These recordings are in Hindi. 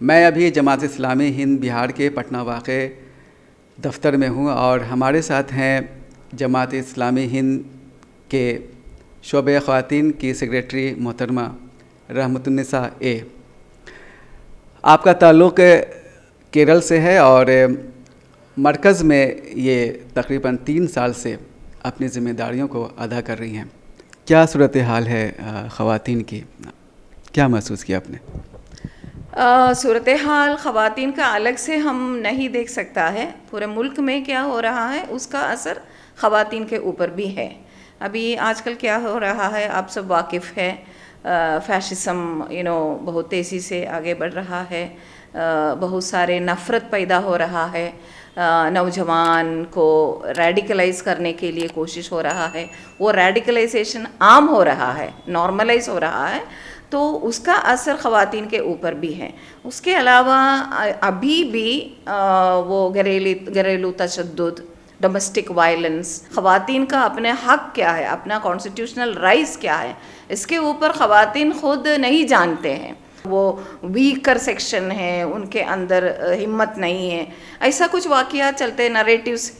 मैं अभी जमात इस्लामी हिंद बिहार के पटना वाक़े दफ्तर में हूँ और हमारे साथ हैं जमात इस्लामी हिंद के शोबे ख़वातीन की सेक्रेटरी मोहतरमा रहमतुन्निसा ए। आपका ताल्लुक़ केरल से है और मरकज़ में ये तकरीबन 3 साल से अपनी ज़िम्मेदारियों को अदा कर रही हैं। क्या सूरत हाल है ख़वातीन की, क्या महसूस किया आपने? सूरत हाल ख़वातीन का अलग से हम नहीं देख सकता है। पूरे मुल्क में क्या हो रहा है उसका असर ख़वातीन के ऊपर भी है। अभी आजकल क्या हो रहा है आप सब वाकिफ़ है, फैशिज़म बहुत तेज़ी से आगे बढ़ रहा है, बहुत सारे नफ़रत पैदा हो रहा है, नौजवान को रेडिकलाइज़ करने के लिए कोशिश हो रहा है, वो रेडिकलाइजेशन आम हो रहा है, नॉर्मलाइज हो रहा है, तो उसका असर ख़वातीन के ऊपर भी है। उसके अलावा अभी भी वो घरेलू तशद्दुद, डोमेस्टिक वायलेंस, ख़वातीन का अपने हक़ क्या है, अपना कॉन्स्टिट्यूशनल राइट्स क्या है, इसके ऊपर ख़वातीन ख़ुद नहीं जानते हैं। वो वीकर सेक्शन है, उनके अंदर हिम्मत नहीं है, ऐसा कुछ वाक़यात चलते, नरेटिव्स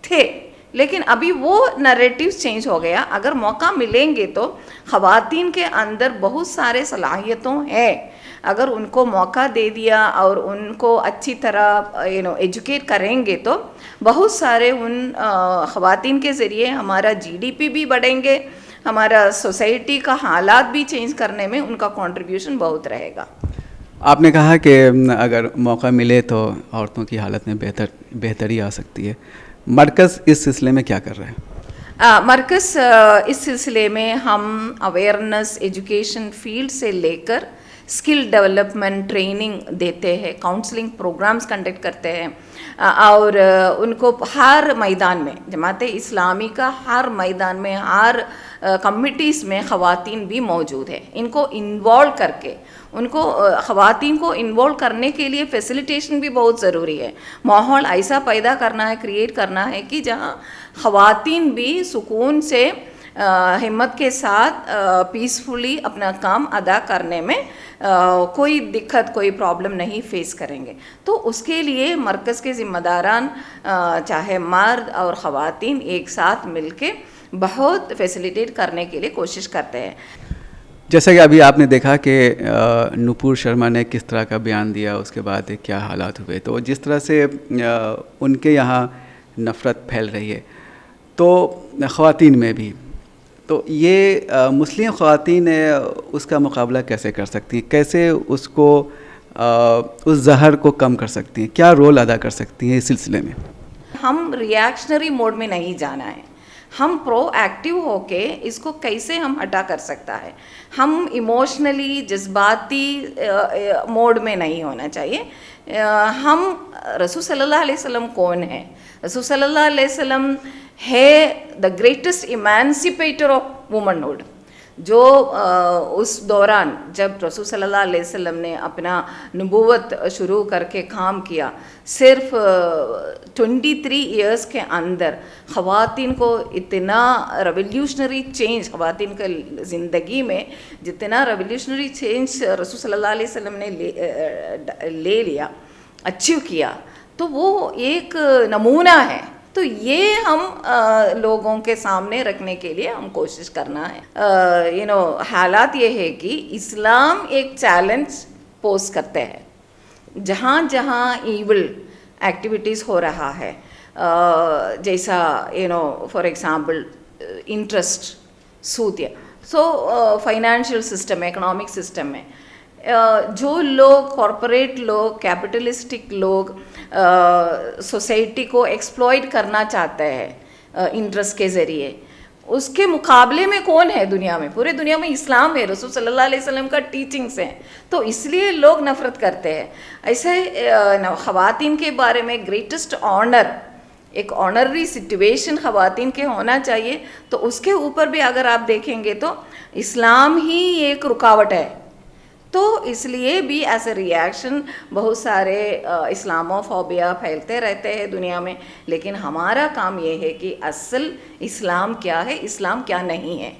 थे, लेकिन अभी वो नरेटिव्स चेंज हो गया। अगर मौका मिलेंगे तो ख़वातीन के अंदर बहुत सारे सलाहियतों हैं, अगर उनको मौका दे दिया और उनको अच्छी तरह एजुकेट करेंगे तो बहुत सारे उन ख़वातीन के ज़रिए हमारा जीडीपी भी बढ़ेंगे, हमारा सोसाइटी का हालात भी चेंज करने में उनका कंट्रीब्यूशन बहुत रहेगा। आपने कहा कि अगर मौका मिले तो औरतों की हालत में बेहतरी आ सकती है। मरकज़ इस सिलसिले में क्या कर रहे हैं? मरकज़ इस सिलसिले में हम अवेयरनेस एजुकेशन फील्ड से लेकर स्किल डेवलपमेंट ट्रेनिंग देते हैं, काउंसलिंग प्रोग्राम्स कंडक्ट करते हैं और उनको हर मैदान में, जमात इस्लामी का हर मैदान में, हर कमिटीज़ में ख़वातीन भी मौजूद है। इनको इन्वॉल्व करके, उनको ख़वातीन को इन्वॉल्व करने के लिए फैसिलिटेशन भी बहुत ज़रूरी है। माहौल ऐसा पैदा करना है, क्रिएट करना है कि जहाँ ख़वातीन भी सुकून से हिम्मत के साथ पीसफुली अपना काम अदा करने में कोई दिक्कत, कोई प्रॉब्लम नहीं फेस करेंगे। तो उसके लिए मरकज़ के ज़िम्मेदारान चाहे मर्द और ख़वातीन एक साथ मिलके बहुत फैसिलिटेट करने के लिए कोशिश करते हैं। जैसा कि अभी आपने देखा कि नुपुर शर्मा ने किस तरह का बयान दिया, उसके बाद क्या हालात हुए, तो जिस तरह से उनके यहाँ नफ़रत फैल रही है तो ख़वातीन में भी, तो ये मुस्लिम ख़वातीन उसका मुकाबला कैसे कर सकती हैं, कैसे उसको उस जहर को कम कर सकती हैं, क्या रोल अदा कर सकती हैं इस सिलसिले में? हम रिएक्शनरी मोड में नहीं जाना है, हम प्रोएक्टिव होके इसको कैसे हम हटा कर सकता है। हम इमोशनली जज्बाती मोड में नहीं होना चाहिए। हम रसूल सल्लल्लाहु अलैहि वसल्लम कौन है? रसूल सल्लल्लाहु अलैहि वसल्लम है the greatest emancipator of womanhood. जो उस दौरान जब रसूल सल्लल्लाहु अलैहि वसल्लम ने अपना नबूवत शुरू करके काम किया, सिर्फ 23 इयर्स के अंदर ख़वातीन को इतना रेवोल्यूशनरी चेंज, ख़वातीन के ज़िंदगी में जितना रेवोल्यूशनरी चेंज रसूल सल्लल्लाहु अलैहि वसल्लम ने ले लिया, अचीव किया, तो वो एक नमूना है। तो ये हम लोगों के सामने रखने के लिए हम कोशिश करना है। हालात ये है कि इस्लाम एक चैलेंज पोज करते हैं। जहाँ जहाँ ईविल एक्टिविटीज़ हो रहा है, जैसा for example interest, Sood, financial system, economic system में जो लोग, कॉरपोरेट लोग, कैपिटलिस्टिक लोग सोसाइटी को एक्सप्लॉइट करना चाहते हैं इंटरेस्ट के ज़रिए, उसके मुकाबले में कौन है दुनिया में? पूरे दुनिया में इस्लाम है, रसूल सल्लल्लाहु अलैहि वसल्लम का टीचिंग्स हैं, तो इसलिए लोग नफ़रत करते हैं। ऐसे ख़वातीन के बारे में ग्रेटेस्ट ऑनर, एक ऑनररी सिचुएशन ख़वातीन के होना चाहिए, तो उसके ऊपर भी अगर आप देखेंगे तो इस्लाम ही एक रुकावट है। तो इसलिए भी एज ए रिएक्शन बहुत सारे इस्लामोफोबिया फैलते रहते हैं दुनिया में, लेकिन हमारा काम ये है कि असल इस्लाम क्या है, इस्लाम क्या नहीं है,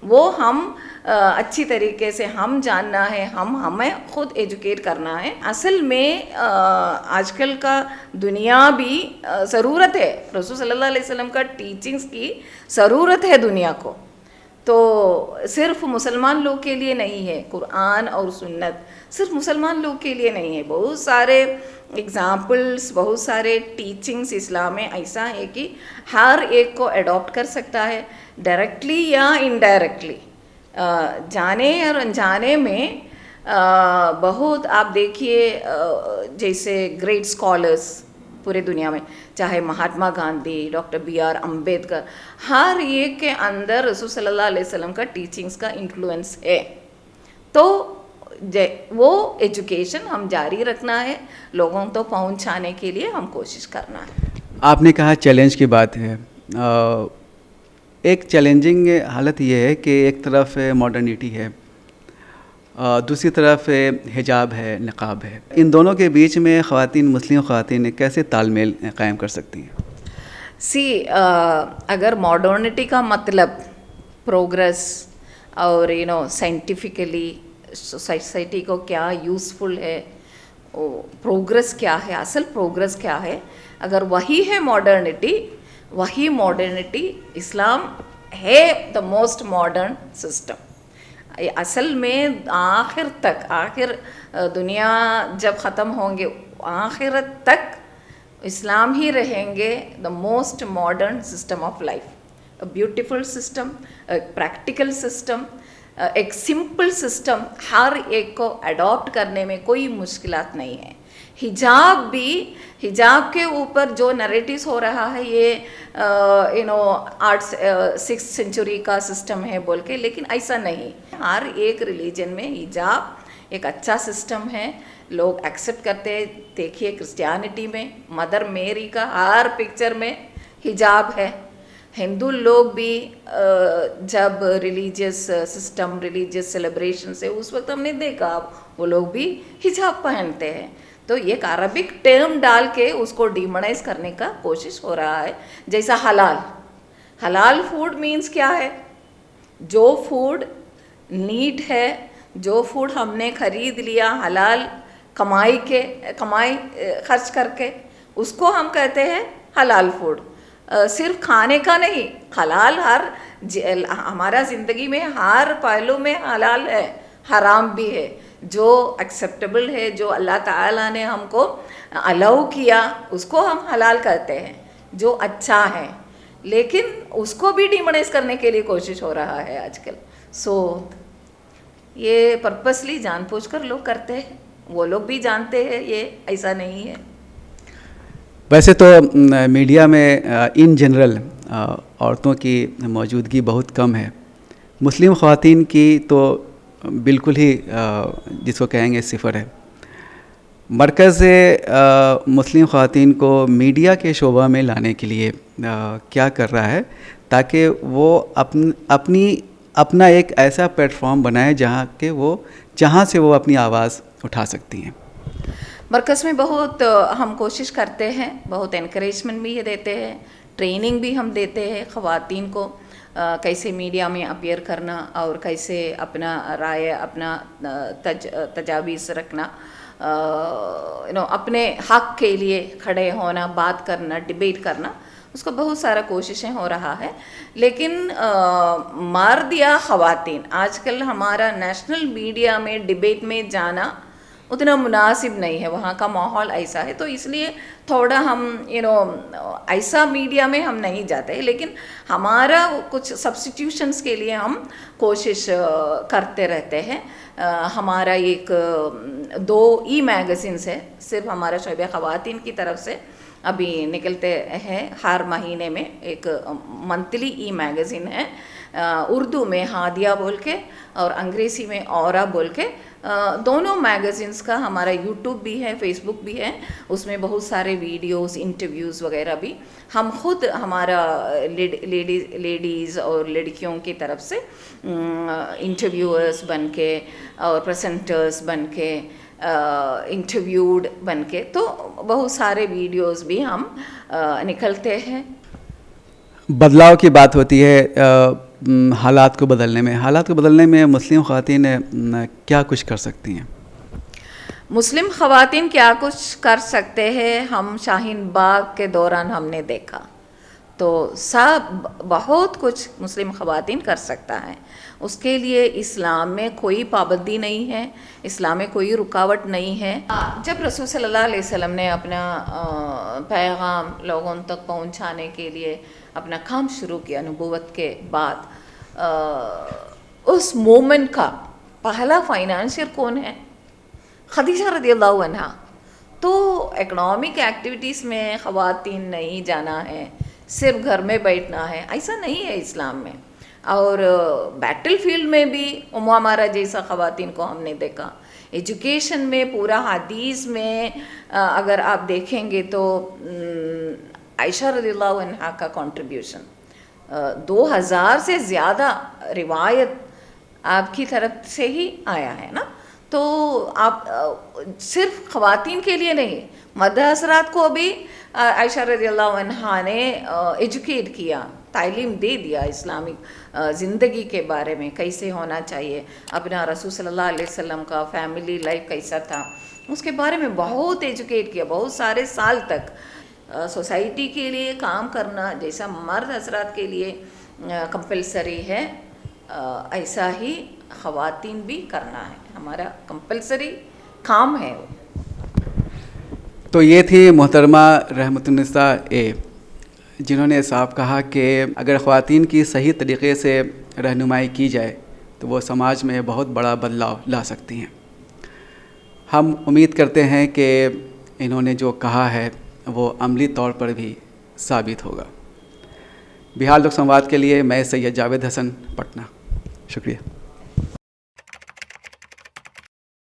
वो हम अच्छी तरीके से हम जानना है, हमें खुद एजुकेट करना है। असल में आजकल का दुनिया भी ज़रूरत है, रसूल सल्लल्लाहु अलैहि वसल्लम का टीचिंग्स की ज़रूरत है दुनिया को। तो सिर्फ मुसलमान लोग के लिए नहीं है, कुरान और सुन्नत सिर्फ मुसलमान लोग के लिए नहीं है। बहुत सारे एग्ज़ाम्पल्स, बहुत सारे टीचिंग्स इस्लाम में ऐसा है कि हर एक को अडॉप्ट कर सकता है, डायरेक्टली या इनडायरेक्टली। जाने और अनजाने में बहुत आप देखिए, जैसे ग्रेट स्कॉलर्स पूरे दुनिया में, चाहे महात्मा गांधी, डॉक्टर BR अम्बेडकर, हर एक के अंदर रसूल सल्लल्लाहु अलैहि वसल्लम का टीचिंग्स का इन्फ्लुएंस है। तो वो एजुकेशन हम जारी रखना है, लोगों तो पहुंचाने के लिए हम कोशिश करना है। आपने कहा चैलेंज की बात है। एक चैलेंजिंग हालत ये है कि एक तरफ मॉडर्निटी है, दूसरी तरफ हिजाब है, निकाब है। इन दोनों के बीच में ख़वातीन, मुस्लिम ख़वातीन कैसे तालमेल कायम कर सकती हैं? अगर मॉडर्निटी का मतलब प्रोग्रेस और साइंटिफिकली सोसाइटी को क्या यूज़फुल है, प्रोग्रेस क्या है, असल प्रोग्रेस क्या है, अगर वही है मॉडर्निटी, वही मॉडर्निटी इस्लाम है द मोस्ट मॉडर्न सिस्टम। असल में आखिर दुनिया जब ख़त्म होंगे, आखिर तक इस्लाम ही रहेंगे the most modern system of life. A beautiful system, practical system, एक सिंपल सिस्टम, हर एक को अडॉप्ट करने में कोई मुश्किलात नहीं है। हिजाब के ऊपर जो नरेटिव्स हो रहा है, ये 6th सेंचुरी का सिस्टम है बोल के, लेकिन ऐसा नहीं। हर एक रिलीजन में हिजाब एक अच्छा सिस्टम है, लोग एक्सेप्ट करते हैं। देखिए क्रिश्चियनिटी में मदर मेरी का हर पिक्चर में हिजाब है। हिंदू लोग भी जब रिलीजियस सिस्टम, रिलीजियस सेलिब्रेशन से उस वक्त हमने देखा वो लोग भी हिजाब पहनते हैं। तो एक अरबिक टर्म डाल के उसको डिमोनाइज करने का कोशिश हो रहा है। जैसा हलाल फूड मीन्स क्या है? जो फूड नीट है, जो फूड हमने खरीद लिया हलाल कमाई खर्च करके, उसको हम कहते हैं हलाल फूड। सिर्फ खाने का नहीं, हलाल हमारा ज़िंदगी में हर पहलू में हलाल है, हराम भी है। जो एक्सेप्टेबल है, जो अल्लाह ताला ने हमको अलाउ किया, उसको हम हलाल कहते हैं, जो अच्छा है। लेकिन उसको भी डिमोनाइज करने के लिए कोशिश हो रहा है आजकल। ये पर्पसली जानबूझकर लोग करते हैं, वो लोग भी जानते हैं ये ऐसा नहीं है। वैसे तो मीडिया में इन जनरल औरतों की मौजूदगी बहुत कम है। मुस्लिम ख़वातीन की तो बिल्कुल ही जिसको कहेंगे सिफ़र है। मरकज़ मुस्लिम ख़वातीन को मीडिया के शोबा में लाने के लिए क्या कर रहा है ताकि वो अपना एक ऐसा प्लेटफॉर्म बनाए जहाँ से वो अपनी आवाज़ उठा सकती हैं? मरकज़ में बहुत हम कोशिश करते हैं, बहुत एनकरेजमेंट भी देते हैं, ट्रेनिंग भी हम देते हैं ख़वातीन को कैसे मीडिया में अपीयर करना और कैसे अपना राय, अपना तजावीज़ रखना, अपने हक़ के लिए खड़े होना, बात करना, डिबेट करना, उसको बहुत सारा कोशिशें हो रहा है। लेकिन मर्द या ख़वातीन आजकल हमारा नेशनल मीडिया में डिबेट में जाना उतना मुनासिब नहीं है, वहाँ का माहौल ऐसा है। तो इसलिए थोड़ा हम ऐसा मीडिया में हम नहीं जाते, लेकिन हमारा कुछ सब्स्टिट्यूशंस के लिए हम कोशिश करते रहते हैं। हमारा एक 2 ई-मैगज़ीन्स है, सिर्फ हमारा शोबे ख़वातीन की तरफ से अभी निकलते हैं। हर महीने में एक मंथली ई-मैगज़ीन है, उर्दू में हादिया बोल के और अंग्रेज़ी में औरा बोल के। दोनों मैगज़ीन्स का हमारा यूट्यूब भी है, फेसबुक भी है, उसमें बहुत सारे वीडियोस, इंटरव्यूज़ वगैरह भी हम खुद हमारा लेडीज़ और लड़कियों की तरफ से इंटरव्यूअर्स बन के और प्रेजेंटर्स बन के, इंटरव्यूड बन के, तो बहुत सारे वीडियोस भी हम निकलते हैं। बदलाव की बात होती है, हालात को बदलने में मुस्लिम ख़वातीन क्या कुछ कर सकती हैं? मुस्लिम ख़वातीन क्या कुछ कर सकते हैं, हम शाहीन बाग के दौरान हमने देखा, तो सब बहुत कुछ मुस्लिम ख़वातीन कर सकता है। उसके लिए इस्लाम में कोई पाबंदी नहीं है, इस्लाम में कोई रुकावट नहीं है। जब रसूल सल्लल्लाहु अलैहि वसल्लम ने अपना पैगाम लोगों तक पहुंचाने के लिए अपना काम शुरू किया नबूवत के बाद, उस मोमेंट का पहला फाइनेंशियर कौन है? खदीजा रज़ियल्लाहु अन्हा। तो इकोनॉमिक एक्टिविटीज़ में ख़वातीन नहीं जाना है, सिर्फ घर में बैठना है, ऐसा नहीं है इस्लाम में। और बैटल फील्ड में भी हमारा जैसा ख़वातीन को हमने देखा। एजुकेशन में पूरा हदीस में अगर आप देखेंगे तो आयशा रज़ियल्लाहु अन्हा का कंट्रीब्यूशन 2000 से ज़्यादा रिवायत आपकी तरफ से ही आया है ना। तो आप सिर्फ ख़वातीन के लिए नहीं, मर्द हज़रात को भी आयशा रज़ियल्लाहु अन्हा ने एजुकेट किया, तालीम दे दिया इस्लामिक ज़िंदगी के बारे में, कैसे होना चाहिए, अपना रसूल सल्लल्लाहु अलैहि वसल्लम का फैमिली लाइफ कैसा था, उसके बारे में बहुत एजुकेट किया। बहुत सारे साल तक सोसाइटी के लिए काम करना जैसा मर्द हज़रात के लिए कंपलसरी है, ऐसा ही ख़वातीन भी करना है, हमारा कंपलसरी काम है वो। तो ये थी मोहतरमा रहमतुन्निसा ए, जिन्होंने साफ कहा कि अगर ख़वातीन की सही तरीक़े से रहनुमाई की जाए तो वो समाज में बहुत बड़ा बदलाव ला सकती हैं। हम उम्मीद करते हैं कि इन्होंने जो कहा है वो अमली तौर पर भी साबित होगा। बिहार लोक संवाद के लिए मैं सैयद जावेद हसन, पटना। शुक्रिया।